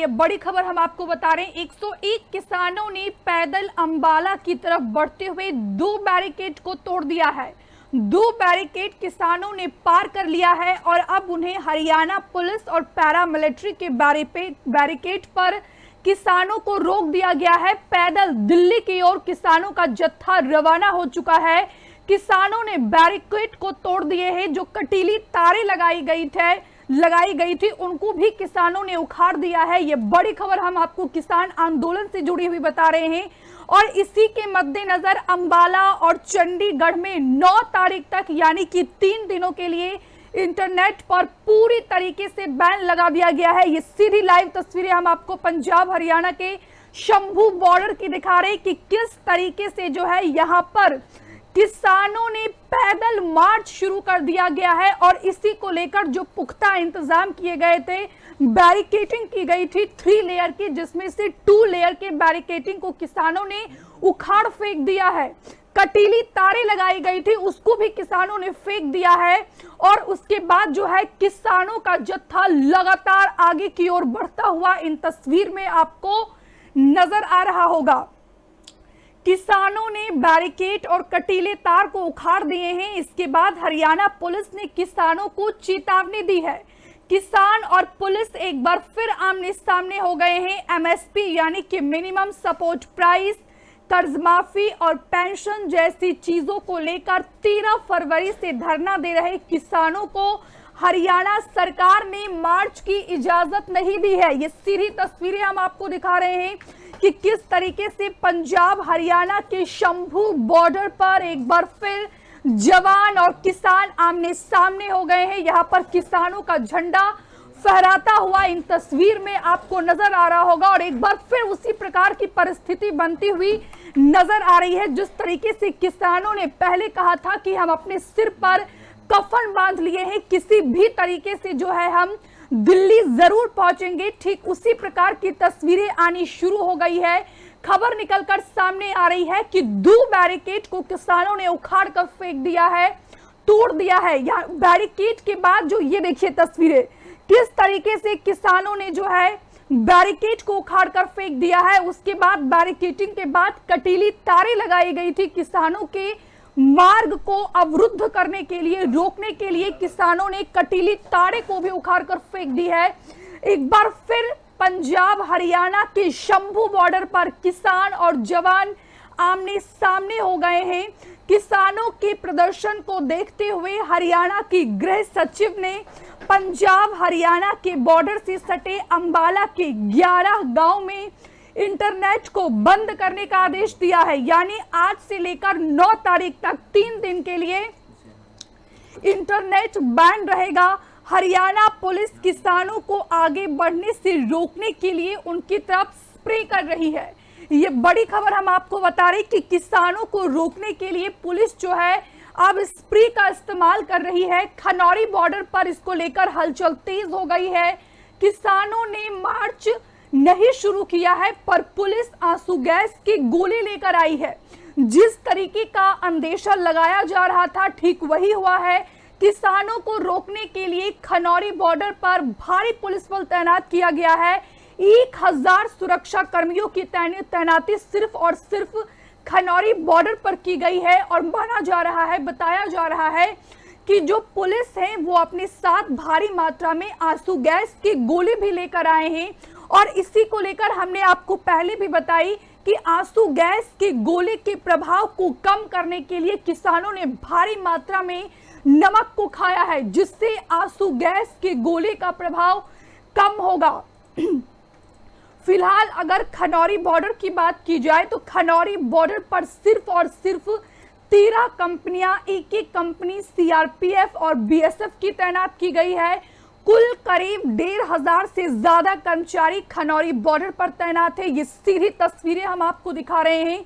ये बड़ी खबर हम आपको बता रहे हैं। 101 किसानों ने पैदल अंबाला की तरफ बढ़ते हुए 2 बैरिकेड को तोड़ दिया है। 2 बैरिकेड किसानों ने पार कर लिया है और अब उन्हें हरियाणा पुलिस और पैरामिलिट्री के बैरिकेड पर किसानों को रोक दिया गया है। पैदल दिल्ली की ओर किसानों का जत्था रवाना हो चुका है। किसानों ने बैरिकेड को तोड़ दिए हैं। जो कटीली तारें लगाई गई थी उनको भी किसानों ने उखाड़ दिया है। ये बड़ी खबर हम आपको किसान आंदोलन से जुड़ी हुई बता रहे हैं। और इसी के मद्देनजर अंबाला और चंडीगढ़ में 9 तारीख तक यानी कि 3 दिनों के लिए इंटरनेट पर पूरी तरीके से बैन लगा दिया गया है। ये सीधी लाइव तस्वीरें हम आपको पंजाब हरियाणा के शंभू बॉर्डर की दिखा रहे हैं कि किस तरीके से जो है यहाँ पर किसानों ने पैदल मार्च शुरू कर दिया गया है। और इसी को लेकर जो पुख्ता इंतजाम किए गए थे, बैरिकेडिंग की गई थी 3 लेयर की, जिसमें से 2 लेयर के बैरिकेडिंग को किसानों ने उखाड़ फेंक दिया है। कटीली तारें लगाई गई थी उसको भी किसानों ने फेंक दिया है। और उसके बाद जो है किसानों का जत्था लगातार आगे की ओर बढ़ता हुआ इन तस्वीर में आपको नजर आ रहा होगा। किसानों ने बैरिकेड और कटीले तार को उखाड़ दिए हैं। इसके बाद हरियाणा पुलिस ने किसानों को चेतावनी दी है। किसान और पुलिस एक बार फिर आमने सामने हो गए हैं। एमएसपी यानी कि मिनिमम सपोर्ट प्राइस, कर्ज माफी और पेंशन जैसी चीजों को लेकर 13 फरवरी से धरना दे रहे किसानों को हरियाणा सरकार ने मार्च की इजाजत नहीं दी है। ये सीधी तस्वीरें हम आपको दिखा रहे हैं कि किस तरीके से पंजाब हरियाणा के शंभू बॉर्डर पर एक बार फिर जवान और किसान आमने सामने हो गए हैं। यहाँ पर किसानों का झंडा फहराता हुआ इन तस्वीर में आपको नजर आ रहा होगा। और एक बार फिर उसी प्रकार की परिस्थिति बनती हुई नजर आ रही है जिस तरीके से किसानों ने पहले कहा था कि हम अपने सिर पर कफन बांध लिए हैं, किसी भी तरीके से जो है हम दिल्ली जरूर पहुंचेंगे। ठीक उसी प्रकार की तस्वीरें आनी शुरू हो गई है। खबर निकलकर सामने आ रही है कि 2 बैरिकेड को किसानों ने उखाड़ कर फेंक दिया है, तोड़ दिया है। या बैरिकेड के बाद जो ये देखिए तस्वीरें किस तरीके से किसानों ने जो है बैरिकेड को उखाड़ कर फेंक दिया है। उसके बाद बैरिकेडिंग के बाद कटीली तारें लगाई गई थी किसानों के मार्ग को अवरुद्ध करने के लिए, रोकने के लिए किसानों ने कटीली तारे को भी उखाड़ कर फेंक दी है। एक बार फिर पंजाब हरियाणा के शंभू बॉर्डर पर किसान और जवान आमने सामने हो गए हैं। किसानों के प्रदर्शन को देखते हुए हरियाणा की गृह सचिव ने पंजाब हरियाणा के बॉर्डर से सटे अंबाला के 11 गांव में इंटरनेट को बंद करने का आदेश दिया है। यानी आज से लेकर 9 तारीख तक 3 दिन के लिए इंटरनेट बैन रहेगा। हरियाणा पुलिस किसानों को आगे बढ़ने से रोकने के लिए उनकी तरफ स्प्रे कर रही है। ये बड़ी खबर हम आपको बता रहे कि किसानों को रोकने के लिए पुलिस जो है अब स्प्रे का इस्तेमाल कर रही है। खनौरी बॉर्डर पर इसको लेकर हलचल तेज हो गई है। किसानों ने मार्च नहीं शुरू किया है पर पुलिस आंसू गैस के गोले लेकर आई है। जिस तरीके का अंदेशा लगाया जा रहा था ठीक वही हुआ है। किसानों को रोकने के लिए खनौरी बॉर्डर पर भारी पुलिस बल तैनात किया गया है। 1000 सुरक्षा कर्मियों की तैनाती सिर्फ और सिर्फ खनौरी बॉर्डर पर की गई है। और माना जा रहा है, बताया जा रहा है कि जो पुलिस है वो अपने साथ भारी मात्रा में आंसू गैस के गोले भी लेकर आए हैं। और इसी को लेकर हमने आपको पहले भी बताई कि आंसू गैस के गोले के प्रभाव को कम करने के लिए किसानों ने भारी मात्रा में नमक को खाया है, जिससे आंसू गैस के गोले का प्रभाव कम होगा। फिलहाल अगर खनौरी बॉर्डर की बात की जाए तो खनौरी बॉर्डर पर सिर्फ और सिर्फ 13 कंपनियां, एक कंपनी सीआरपीएफ और बीएसएफ की तैनात की गई है। कुल करीब 1500 से ज्यादा कर्मचारी खनौरी बॉर्डर पर तैनात है। ये सीधी तस्वीरें हम आपको दिखा रहे हैं।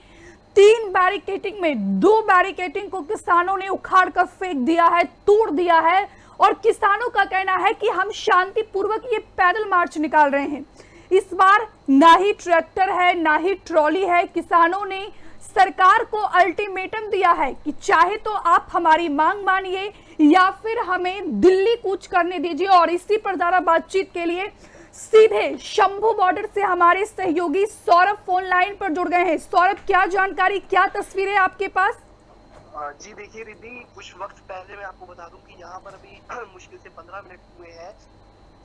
3 बैरिकेडिंग में 2 बैरिकेडिंग को किसानों ने उखाड़ कर फेंक दिया है, तोड़ दिया है। और किसानों का कहना है कि हम शांतिपूर्वक ये पैदल मार्च निकाल रहे हैं। इस बार ना ही ट्रैक्टर है ना ही ट्रॉली है। किसानों ने सरकार को अल्टीमेटम दिया है कि चाहे तो आप हमारी मांग मानिए या फिर हमें दिल्ली कूच करने दीजिए। और इसी पर ज्यादा बातचीत के लिए सीधे शंभू बॉर्डर से हमारे सहयोगी सौरभ फोन लाइन पर जुड़ गए हैं। सौरभ, क्या जानकारी, क्या तस्वीरें आपके पास? जी देखिए रिद्धि, कुछ वक्त पहले मैं आपको बता दूं कि यहाँ पर अभी मुश्किल से 15 मिनट हुए हैं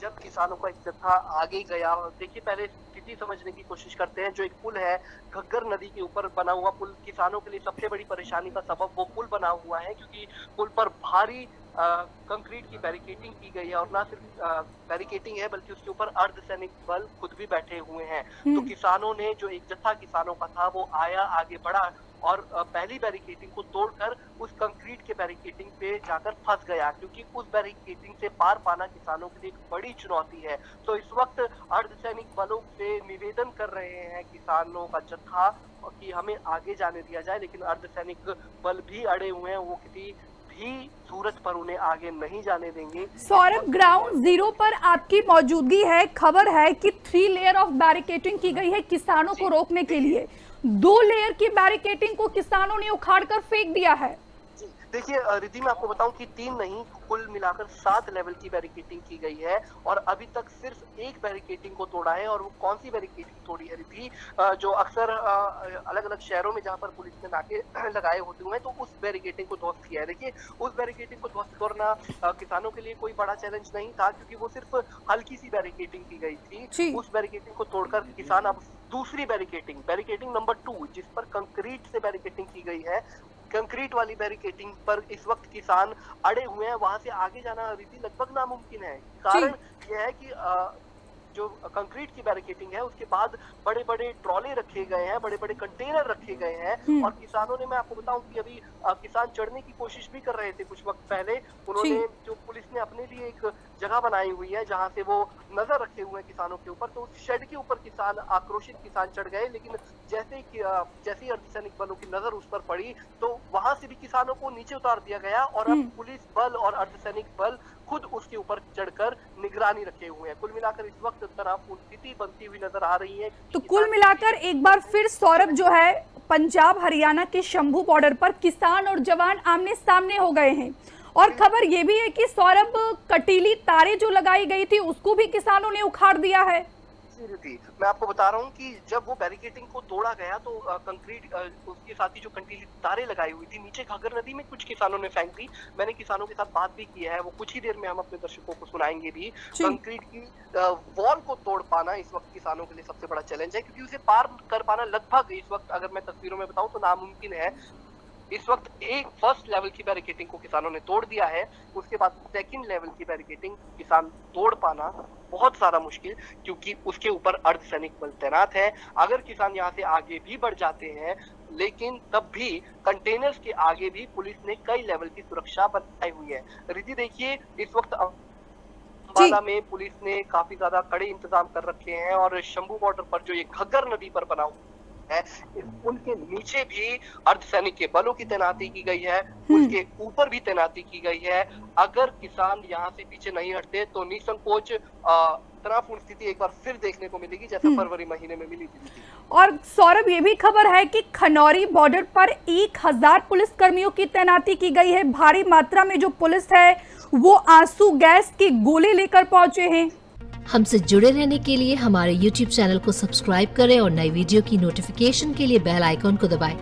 जब किसानों का एक जत्था आगे गया। देखिए पहले स्थिति समझने की कोशिश करते हैं। जो एक पुल है, घग्गर नदी के ऊपर बना हुआ पुल, किसानों के लिए सबसे बड़ी परेशानी का सबब वो पुल बना हुआ है, क्योंकि पुल पर भारी कंक्रीट की बैरिकेडिंग की गई है। और ना सिर्फ बैरिकेडिंग है बल्कि उसके ऊपर अर्धसैनिक बल खुद भी बैठे हुए हैं। तो किसानों ने, जो एक जत्था किसानों का था, वो आया, आगे बढ़ा और पहली बैरिकेडिंग को तोड़कर उस कंक्रीट के बैरिकेडिंग पे जाकर फंस गया, क्योंकि उस बैरिकेडिंग से पार पाना किसानों के लिए एक बड़ी चुनौती है। तो इस वक्त अर्धसैनिक बलों से निवेदन कर रहे हैं किसानों का जत्था कि हमें आगे जाने दिया जाए, लेकिन अर्धसैनिक बल भी अड़े हुए हैं, वो किसी भी सूरत पर उन्हें आगे नहीं जाने देंगे। सौरभ, ग्राउंड जीरो पर आपकी मौजूदगी है। खबर है कि 3 लेयर ऑफ बैरिकेडिंग की गई है किसानों को रोकने के लिए। 2 लेयर की बैरिकेडिंग को किसानों ने उखाड़कर फेंक दिया है। देखिए रिद्धि, मैं आपको बताऊं कि 3 नहीं, कुल मिलाकर 7 लेवल की बैरिकेडिंग की गई है और अभी तक सिर्फ एक बैरिकेडिंग को तोड़ा है। और वो कौन सी बैरिकेडिंग तोड़ी है रिद्धि? जो अक्सर अलग अलग शहरों में जहां पर पुलिस ने नाके लगाए होते हुए हैं, तो उस बैरिकेडिंग को ध्वस्त किया है। देखिए उस बैरिकेडिंग को ध्वस्त करना किसानों के लिए कोई बड़ा चैलेंज नहीं था, क्योंकि वो सिर्फ हल्की सी बैरिकेडिंग की गई थी। उस बैरिकेडिंग को तोड़कर किसान अब दूसरी बैरिकेडिंग नंबर 2, जिस पर कंक्रीट से बैरिकेडिंग की गई है, कंक्रीट वाली बैरिकेडिंग पर इस वक्त किसान अड़े हुए हैं। वहां से आगे जाना रीति लगभग नामुमकिन है। कारण यह है कि जो कंक्रीट की बैरिकेडिंग है, उसके बाद बड़े बड़े ट्रॉले रखे गए हैं, बड़े बड़े कंटेनर रखे गए हैं। और किसानों ने, मैं आपको बताऊं कि अभी किसान चढ़ने की कोशिश भी कर रहे थे कुछ वक्त पहले। उन्होंने, जो पुलिस ने अपने लिए एक जगह बनाई हुई है जहां से वो नजर रखे हुए हैं किसानों के ऊपर, तो उस शेड के ऊपर किसान, आक्रोशित किसान चढ़ गए। लेकिन जैसे ही अर्धसैनिक बलों की नजर उस पर पड़ी, तो वहां से भी किसानों को नीचे उतार दिया गया और अब पुलिस बल और अर्धसैनिक बल खुद उसके ऊपर चढ़कर निगरानी रखे हुए हैं। कुल मिलाकर इस वक्त तनावपूर्ण स्थिति बनती हुई नजर आ रही है। तो कुल मिलाकर एक बार फिर सौरभ, जो है पंजाब हरियाणा के शंभू बॉर्डर पर किसान और जवान आमने सामने हो गए हैं। और खबर ये भी है कि सौरभ, कटीली तारें जो लगाई गई थी उसको भी किसानों ने उखाड़ दिया है। मैं आपको बता रहा हूँ कि जब वो बैरिकेडिंग को तोड़ा गया तो कंक्रीट, उसके साथ ही जो कंटीली तारें लगाई हुई थी नीचे घाघर नदी में कुछ किसानों ने फेंक दी। मैंने किसानों के साथ बात भी की है, वो कुछ ही देर में हम अपने दर्शकों को सुनाएंगे भी। कंक्रीट की वॉल को तोड़ पाना इस वक्त किसानों के लिए सबसे बड़ा चैलेंज है, क्योंकि उसे पार कर पाना लगभग इस वक्त, अगर मैं तस्वीरों में बताऊं तो नामुमकिन है। इस वक्त एक फर्स्ट लेवल की बैरिकेडिंग को किसानों ने तोड़ दिया है, उसके बाद सेकंड लेवल की बैरिकेडिंग किसान तोड़ पाना बहुत सारा मुश्किल, क्योंकि उसके ऊपर अर्धसैनिक बल तैनात है। अगर किसान यहाँ से आगे भी बढ़ जाते हैं, लेकिन तब भी कंटेनर्स के आगे भी पुलिस ने कई लेवल की सुरक्षा बनाई हुई है। रिद्धि देखिए, इस वक्त अम्बाला में पुलिस ने काफी ज्यादा कड़े इंतजाम कर रखे हैं और शंभू बॉर्डर पर जो ये घग्गर नदी पर बना हुआ है, उनके नीचे भी अर्धसैनिक के बलों की तैनाती की गई है, उसके ऊपर भी तैनाती की गई है। अगर किसान यहाँ से पीछे नहीं हटते तो निसंकोच तनावपूर्ण स्थिति एक बार फिर देखने को मिलेगी, जैसा फरवरी महीने में मिली थी। और सौरभ, ये भी खबर है कि खनौरी बॉर्डर पर 1000 पुलिस कर्मियों की तैनाती की गई है। भारी मात्रा में जो पुलिस है वो आंसू गैस के गोले लेकर पहुंचे हैं। हमसे जुड़े रहने के लिए हमारे YouTube चैनल को सब्सक्राइब करें और नई वीडियो की नोटिफिकेशन के लिए बेल आइकॉन को दबाएं।